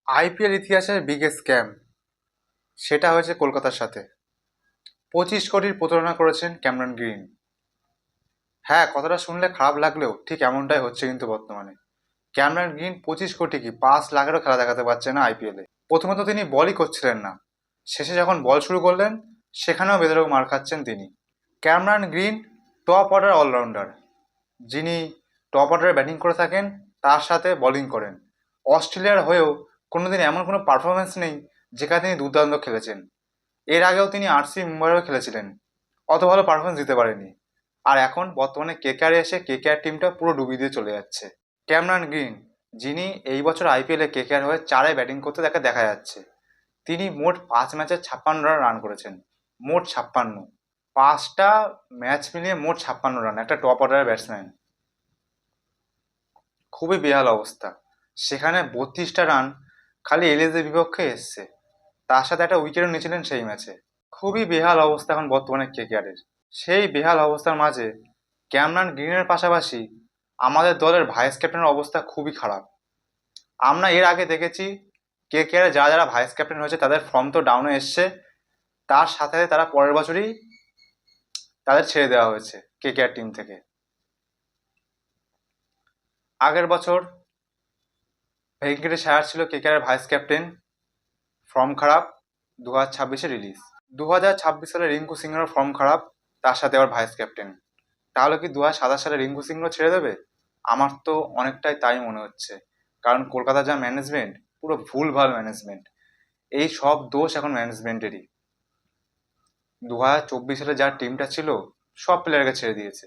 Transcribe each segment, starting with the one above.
IPL ইতিহাসের biggest scam সেটা হয়েছে কলকাতার সাথে। 25 কোটির প্রতারণা করেছেন ক্যামেরন গ্রিন। হ্যাঁ, কথাটা শুনলে খারাপ লাগলেও ঠিক এমনটাই হচ্ছে কিন্তু বর্তমানে। ক্যামেরন গ্রিন 25 কোটি কি 5 লাখেরও খেলা দেখাতে পারছে না আইপিএলে। প্রথমে তো তিনি বলই করছিলেন না, শেষে যখন বল শুরু করলেন সেখানেও বেধড়ক মার খাচ্ছেন তিনি। Cameron Green top order allrounder, যিনি টপ অর্ডারে ব্যাটিং করে থাকেন, তার সাথে বোলিং করেন। অস্ট্রেলিয়ার হয়েও কোনোদিন এমন কোনো পারফরমেন্স নেই যেখানে তিনি দুর্দান্ত খেলেছেন। এর আগেও তিনি আরসি মুম্বাইয়েও খেলেছিলেন, অত ভালো পারফরমেন্স দিতে পারেনি। আর এখন বর্তমানে কেকেআরে এসে কেকেআর টিমটা পুরো ডুবিয়ে দিয়ে চলে যাচ্ছে। ক্যামেরন গ্রিন, যিনি এই বছর আইপিএলে কেকেআর হয়ে 4-এ ব্যাটিং করতে তাকে দেখা যাচ্ছে, তিনি মোট 5 ম্যাচে 56 রান করেছেন। মোট 56, 5টা ম্যাচ মিলিয়ে মোট 56 রান, একটা টপ অর্ডারের ব্যাটসম্যান। খুবই বেহাল অবস্থা। সেখানে 32টা রান খালি এলিজের বিপক্ষে এসছে, তার সাথে একটা উইকেটও নিয়েছিলেন সেই ম্যাচে। খুবই বেহাল অবস্থা এখন বর্তমানে কেকেআরের। সেই বেহাল অবস্থার মাঝে ক্যামেরন গ্রিনের পাশাপাশি আমাদের দলের ভাইস ক্যাপ্টেনের অবস্থা খুবই খারাপ। আমরা এর আগে দেখেছি কেকেআরে যারা যারা ভাইস ক্যাপ্টেন হয়েছে তাদের ফর্ম তো ডাউনে এসছে, তার সাথে তারা পরের বছরই তাদের ছেড়ে দেওয়া হয়েছে কেকেআর টিম থেকে। আগের বছর ভেঙ্কটেশ আয়ার ছিল কেকেআরের ভাইস ক্যাপ্টেন, ফর্ম খারাপ, 2026-এ রিলিজ। 2026 সালে রিঙ্কু সিংয়েরও ফর্ম খারাপ, তার সাথে আবার ভাইস ক্যাপ্টেন। তাহলে কি 2027 সালে রিঙ্কু সিংও ছেড়ে দেবে? আমার তো অনেকটাই তাই মনে হচ্ছে, কারণ কলকাতার যা ম্যানেজমেন্ট, পুরো ভুলভাল ম্যানেজমেন্ট। এই সব দোষ এখন ম্যানেজমেন্টেরই। 2024 সালে যা টিমটা ছিল সব প্লেয়ারকে ছেড়ে দিয়েছে।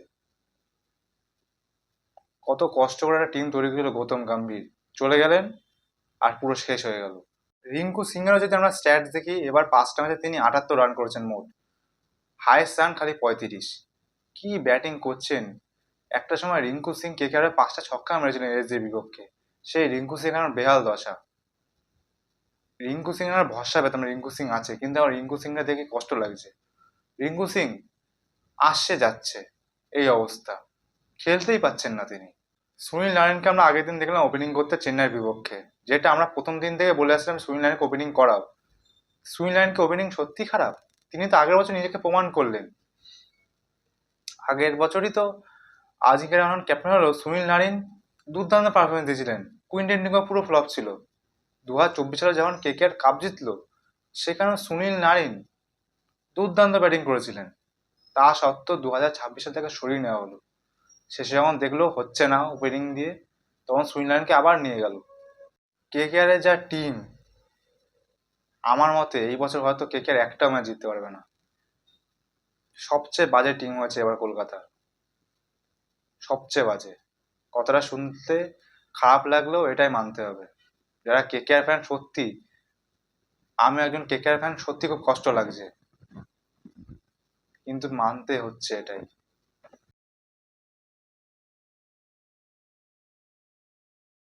কত কষ্ট করে একটা টিম তৈরি করেছিল, গৌতম গম্ভীর চলে গেলেন আর পুরো শেষ হয়ে গেল। রিঙ্কু সিংয়েরও যদি আমরা স্ট্যাটস দেখি, এবার 5টা ম্যাচে তিনি 78 রান করেছেন মোট, হাইয়েস্ট রান খালি 35। কি ব্যাটিং করছেন! একটা সময় রিঙ্কু সিং কেকেআরে 5টা ছক্কা মেরেছিলেন এসজির বিপক্ষে। সেই রিঙ্কু সিং আমার বেহাল দশা। রিঙ্কু সিং আমার ভরসা পেতাম, রিঙ্কু সিং আছে, কিন্তু আমার রিঙ্কু সিংটা দেখে কষ্ট লাগছে। রিঙ্কু সিং আসছে যাচ্ছে, এই অবস্থা, খেলতেই পাচ্ছেন না তিনি। সুনীল নারায়ণকে আমরা আগের দিন দেখলাম ওপেনিং করতে চেন্নাইয়ের বিপক্ষে, যেটা আমরা প্রথম দিন থেকে বলে আসলাম সুনীল নারায়ণকে ওপেনিং করাও। সুনীল নারায়ণকে ওপেনিং সত্যি খারাপ? তিনি তো আগের বছর নিজেকে প্রমাণ করলেন। আগের বছরই তো আজকের এখন ক্যাপ্টেন হলো সুনীল নারিন, দুর্দান্ত পারফরমেন্স দিয়েছিলেন। কুইন্টেন ডিকক পুরো ফ্লপ ছিল। 2024 সালে যখন কেকেআর কাপ জিতলো, সেখানে সুনীল নারিন দুর্দান্ত ব্যাটিং করেছিলেন। তা সত্ত্বেও 2026 সাল থেকে সরিয়ে নেওয়া হলো। শেষে যখন দেখলো হচ্ছে না ওপেনিং দিয়ে, তখন সুনীল নারিনকে আবার নিয়ে গেল। কেকেআর এর যা টিম, আমার মতে এই বছর হয়তো কেকেআর একটাও ম্যাচ জিততে পারবে না। সবচেয়ে বাজে টিম হয়েছে এবার কলকাতা, সবচেয়ে বাজে। কথাটা শুনতে খারাপ লাগলেও এটাই মানতে হবে। যারা কেকেআর ফ্যান, সত্যি আমি একজন কেকেআর ফ্যান, সত্যি খুব কষ্ট লাগছে, কিন্তু মানতে হচ্ছে এটাই।